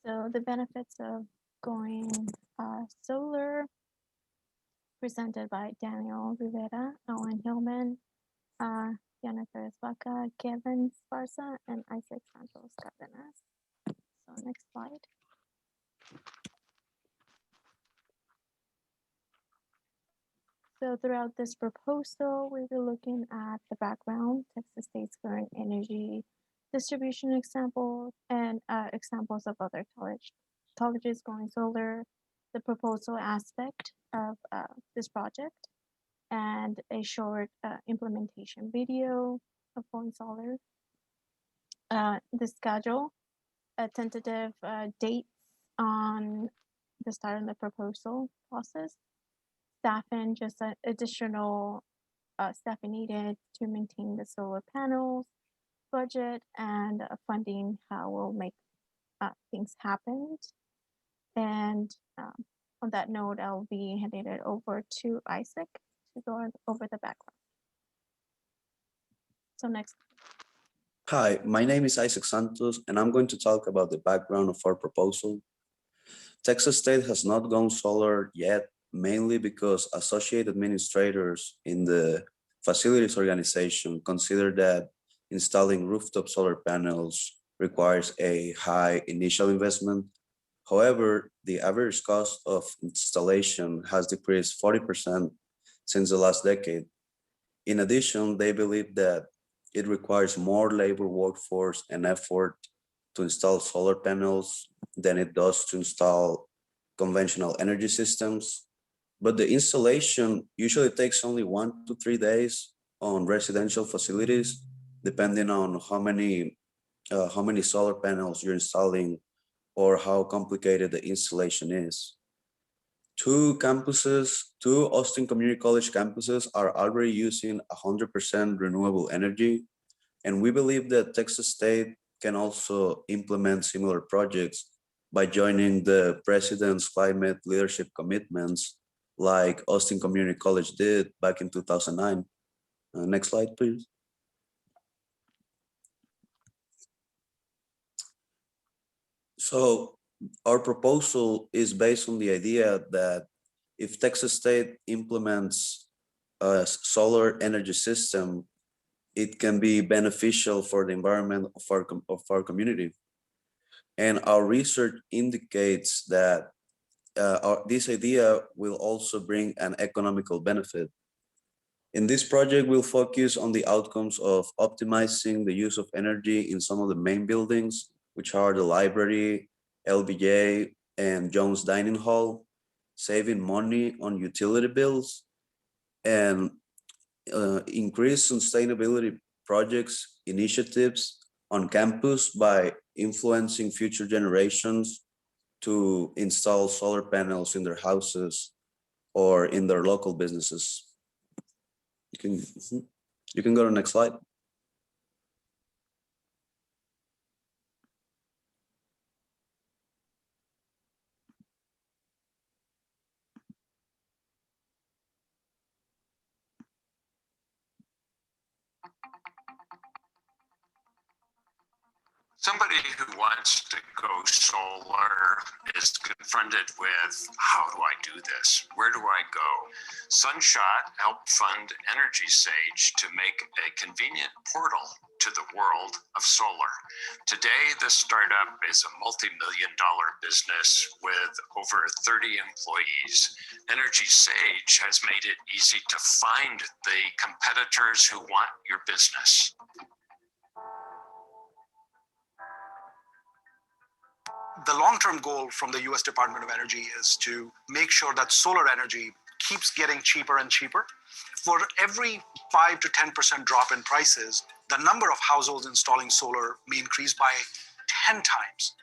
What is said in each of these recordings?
So the benefits of going solar, presented by Daniel Rivera, Owen Hillman, Diana Perez Vaca, Kevin Sparsa, and Isaac Santos Cardenas. So next slide. So throughout this proposal, we were looking at the background, Texas State's current energy distribution example, and examples of other colleges going solar, the proposal aspect of this project, and a short implementation video of going solar. The schedule, a tentative date on the start of the proposal process, staff and just additional staffing needed to maintain the solar panels, budget, and funding, how we'll make things happen. And on that note, I'll be handing it over to Isaac to go over the background. So next. Hi, my name is Isaac Santos, and I'm going to talk about the background of our proposal. Texas State has not gone solar yet, mainly because associate administrators in the facilities organization consider that installing rooftop solar panels requires a high initial investment. However, the average cost of installation has decreased 40% since the last decade. In addition, they believe that it requires more labor workforce and effort to install solar panels than it does to install conventional energy systems. But the installation usually takes only 1 to 3 days on residential facilities, depending on how many solar panels you're installing or how complicated the installation is. Two Austin Community College campuses are already using 100% renewable energy. And we believe that Texas State can also implement similar projects by joining the President's climate leadership commitments like Austin Community College did back in 2009. Next slide, please. So our proposal is based on the idea that if Texas State implements a solar energy system, it can be beneficial for the environment of our community. And our research indicates that this idea will also bring an economical benefit. In this project, we'll focus on the outcomes of optimizing the use of energy in some of the main buildings, which are the library, LBJ, and Jones Dining Hall, saving money on utility bills, and increase sustainability projects, initiatives on campus by influencing future generations to install solar panels in their houses or in their local businesses. You can go to the next slide. Somebody who wants to go solar is confronted with, how do I do this? Where do I go? Sunshot helped fund Energy Sage to make a convenient portal to the world of solar. Today, the startup is a multi-million-dollar business with over 30 employees. Energy Sage has made it easy to find the competitors who want your business. The long-term goal from the US Department of Energy is to make sure that solar energy keeps getting cheaper and cheaper. For every 5 to 10% drop in prices, the number of households installing solar may increase by 10 times.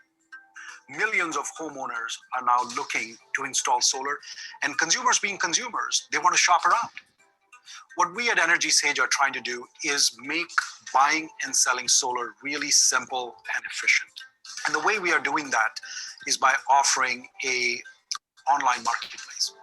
Millions of homeowners are now looking to install solar, and consumers being consumers, they want to shop around. What we at Energy Sage are trying to do is make buying and selling solar really simple and efficient. And the way we are doing that is by offering an online marketplace.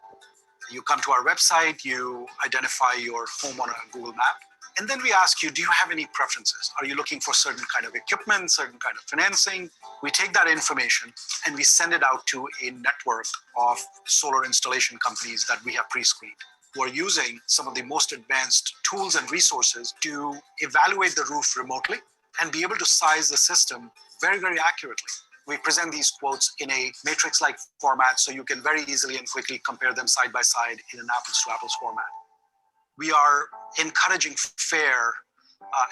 You come to our website, you identify your home on a Google map, And then we ask you, do you have any preferences? Are you looking for certain kind of equipment, certain kind of financing? We take that information and we send it out to a network of solar installation companies that we have pre-screened, who are using some of the most advanced tools and resources to evaluate the roof remotely and be able to size the system very, very accurately. We present these quotes in a matrix-like format so you can very easily and quickly compare them side by side in an apples-to-apples format. We are encouraging fair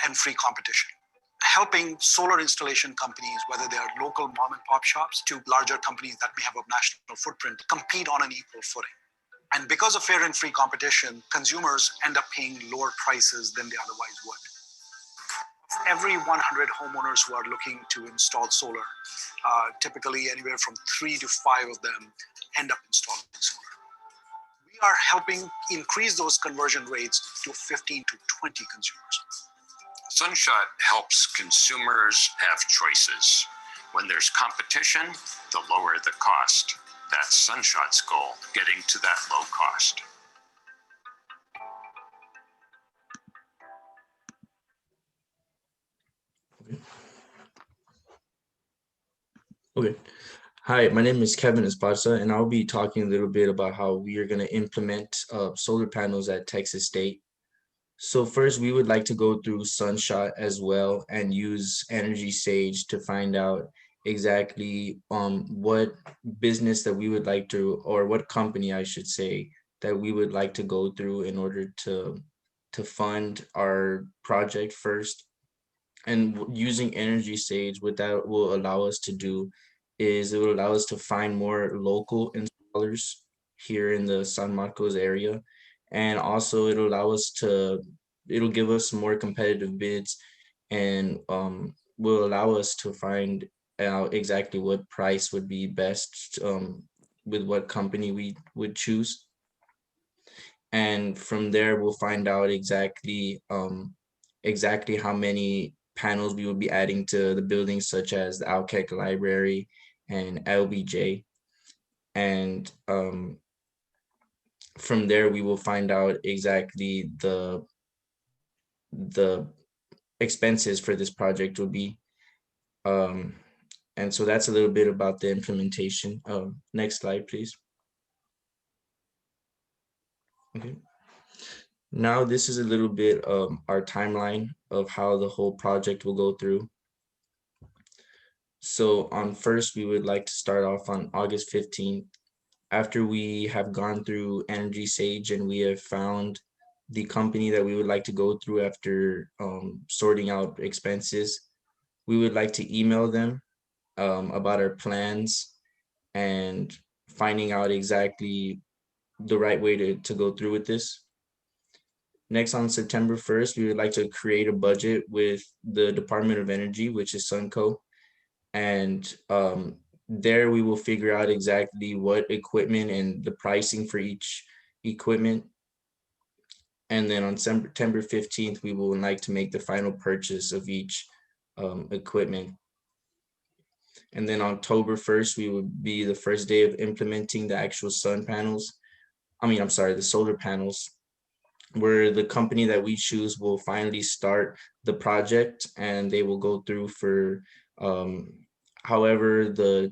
and free competition, helping solar installation companies, whether they are local mom and pop shops to larger companies that may have a national footprint, compete on an equal footing. And because of fair and free competition, consumers end up paying lower prices than they otherwise would. Every 100 homeowners who are looking to install solar, typically anywhere from 3 to 5 of them end up installing solar. We are helping increase those conversion rates to 15 to 20 consumers. Sunshot helps consumers have choices. When there's competition, the lower the cost. That's Sunshot's goal, getting to that low cost. Okay. Hi, my name is Kevin Esparza, and I'll be talking a little bit about how we are going to implement solar panels at Texas State. So first, we would like to go through Sunshot as well and use Energy Sage to find out exactly what business that we would like to, or what company I should say, that we would like to go through in order to fund our project first. And using Energy Sage, what that will allow us to do is it will allow us to find more local installers here in the San Marcos area. And also it'll allow us to, it'll give us more competitive bids and will allow us to find out exactly what price would be best with what company we would choose. And from there, we'll find out exactly exactly how many panels we will be adding to the buildings, such as the Alkek Library and LBJ. And from there, we will find out exactly the expenses for this project will be. And so that's a little bit about the implementation. Next slide, please. Okay. Now this is a little bit of our timeline of how the whole project will go through. So on first, we would like to start off on August 15th. After we have gone through Energy Sage and we have found the company that we would like to go through after sorting out expenses, we would like to email them about our plans and finding out exactly the right way to go through with this. Next, on September 1st, we would like to create a budget with the Department of Energy, which is Sunco. And there we will figure out exactly what equipment and the pricing for each equipment. And then on September 15th, we will like to make the final purchase of each equipment. And then October 1st, we would be the first day of implementing the actual the solar panels, where the company that we choose will finally start the project and they will go through for however the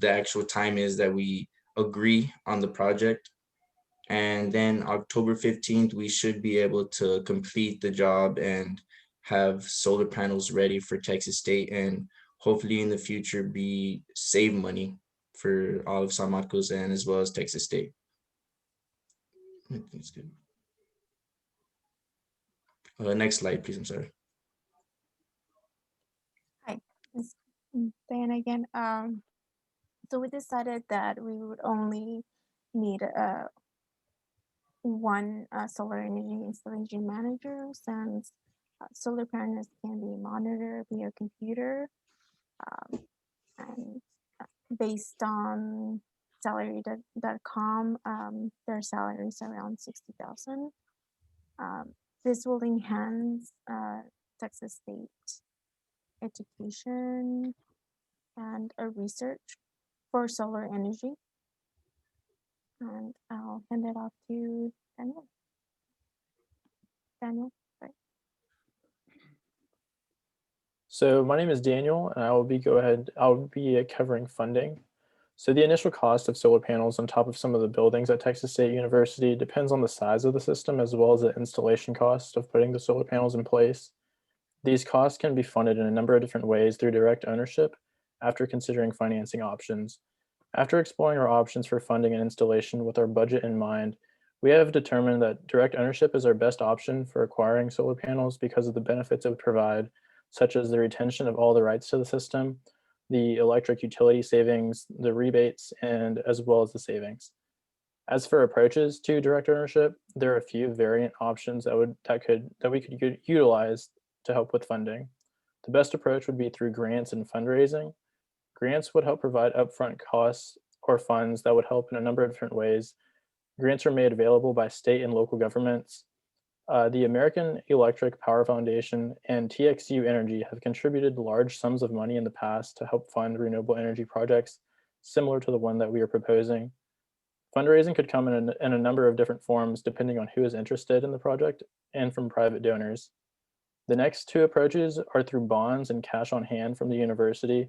actual time is that we agree on the project. And then October 15th, we should be able to complete the job and have solar panels ready for Texas State, and hopefully in the future save money for all of San Marcos and as well as Texas State. That's good. Next slide, please. I'm sorry. Hi, it's Diana again. So we decided that we would only need one solar energy installation manager, since solar panels can be monitored via computer, and based on salary.com, their salary is around 60,000. This will enhance Texas State education and research for solar energy. And I'll hand it off to Daniel. Daniel, right? So my name is Daniel, and I'll be covering funding. So the initial cost of solar panels on top of some of the buildings at Texas State University depends on the size of the system as well as the installation cost of putting the solar panels in place. These costs can be funded in a number of different ways through direct ownership after considering financing options. After exploring our options for funding and installation with our budget in mind, we have determined that direct ownership is our best option for acquiring solar panels because of the benefits it would provide, such as the retention of all the rights to the system, the electric utility savings, the rebates, and as well as the savings. As for approaches to direct ownership, there are a few variant options that we could utilize to help with funding. The best approach would be through grants and fundraising. Grants would help provide upfront costs or funds that would help in a number of different ways. Grants are made available by state and local governments. The American Electric Power Foundation and TXU Energy have contributed large sums of money in the past to help fund renewable energy projects similar to the one that we are proposing. Fundraising could come in a number of different forms depending on who is interested in the project and from private donors. The next two approaches are through bonds and cash on hand from the university.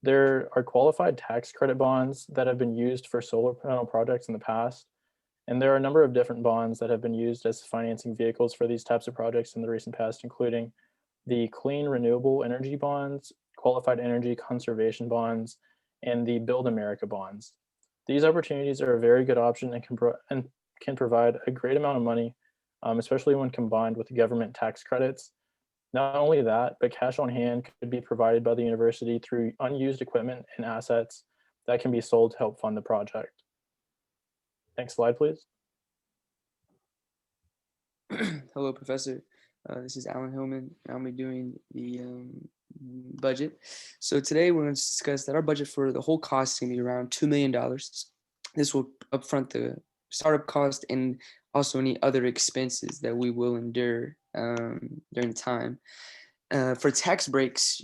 There are qualified tax credit bonds that have been used for solar panel projects in the past, and there are a number of different bonds that have been used as financing vehicles for these types of projects in the recent past, including the Clean Renewable Energy Bonds, Qualified Energy Conservation Bonds, and the Build America bonds. These opportunities are a very good option and can provide a great amount of money, especially when combined with government tax credits. Not only that, but cash on hand could be provided by the university through unused equipment and assets that can be sold to help fund the project. Next slide, please. Hello, Professor. This is Alan Hillman. I'll be doing the budget. So today we're going to discuss that our budget for the whole cost is going to be around $2 million. This will upfront the startup cost and also any other expenses that we will endure during the time. For tax breaks,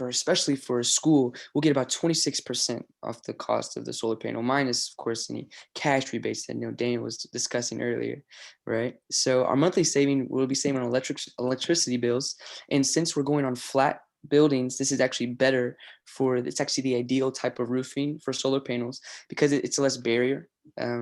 especially for a school, we'll get about 26% off the cost of the solar panel, minus, of course, any cash rebates that Daniel was discussing earlier, right? So our monthly saving, we'll be saving on electricity bills, and since we're going on flat buildings, this is actually better it's actually the ideal type of roofing for solar panels because it's a less barrier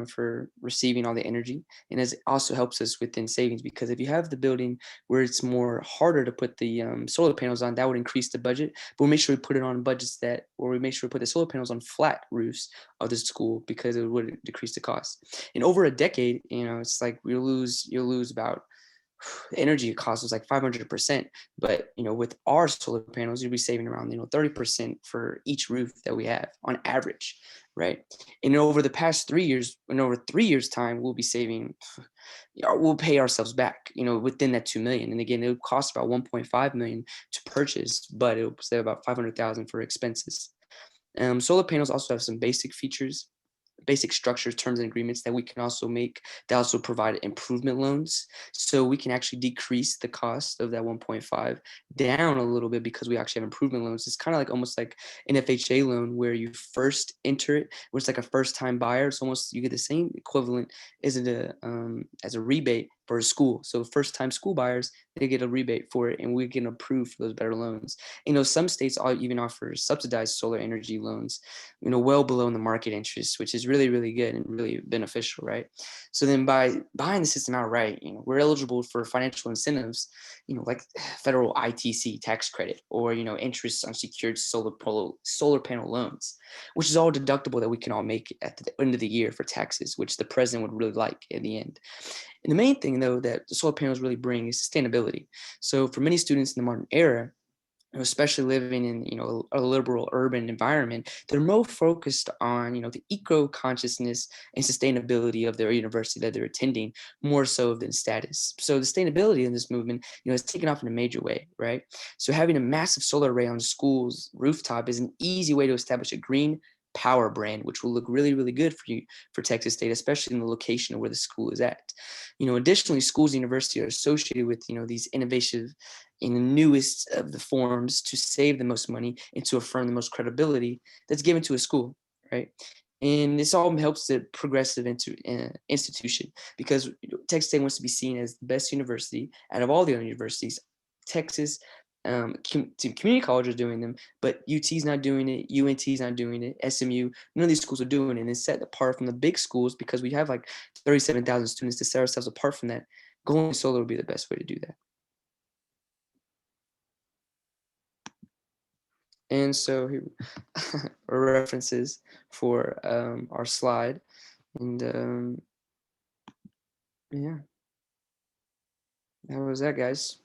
for receiving all the energy, and it also helps us within savings because if you have the building where it's more harder to put the solar panels on, that would increase the budget, but we'll make sure we put it on budgets we make sure we put the solar panels on flat roofs of the school because it would decrease the cost. In over a decade, it's like you'll lose about energy cost was like 500%, but with our solar panels you'll be saving around 30% for each roof that we have on average, right? And over the past 3 years, in over 3 years time, we'll be saving, we'll pay ourselves back within that 2 million. And again, it would cost about 1.5 million to purchase, but it will save about 500,000 for expenses. Solar panels also have some basic features, basic structures, terms and agreements that we can also make that also provide improvement loans. So we can actually decrease the cost of that 1.5 down a little bit because we actually have improvement loans. It's kind of like almost like an FHA loan where you first enter it, where it's like a first time buyer. It's almost, you get the same equivalent as a rebate for a school. So first time school buyers, they get a rebate for it and we can approve for those better loans. Some states even offer subsidized solar energy loans, well below the market interest, which is really, really good and really beneficial, right? So then by buying the system outright, we're eligible for financial incentives, like federal ITC tax credit or, interest on secured solar panel loans, which is all deductible that we can all make at the end of the year for taxes, which the president would really like in the end. And the main thing, though, that the solar panels really bring is sustainability. So for many students in the modern era, especially living in a liberal urban environment, they're more focused on the eco-consciousness and sustainability of their university that they're attending more so than status. So the sustainability in this movement has taken off in a major way, right? So having a massive solar array on school's rooftop is an easy way to establish a green power brand, which will look really, really good for Texas State, especially in the location of where the school is at. Additionally, schools and universities are associated with these innovative in the newest of the forms to save the most money and to affirm the most credibility that's given to a school, right? And this all helps the progressive institution because Texas State wants to be seen as the best university out of all the other universities. Texas community colleges are doing them, but UT's not doing it, UNT's not doing it, SMU, none of these schools are doing it. And it's set apart from the big schools because we have like 37,000 students. To set ourselves apart from that, going solar would be the best way to do that. And so here are references for our slide. And yeah, that was that, guys.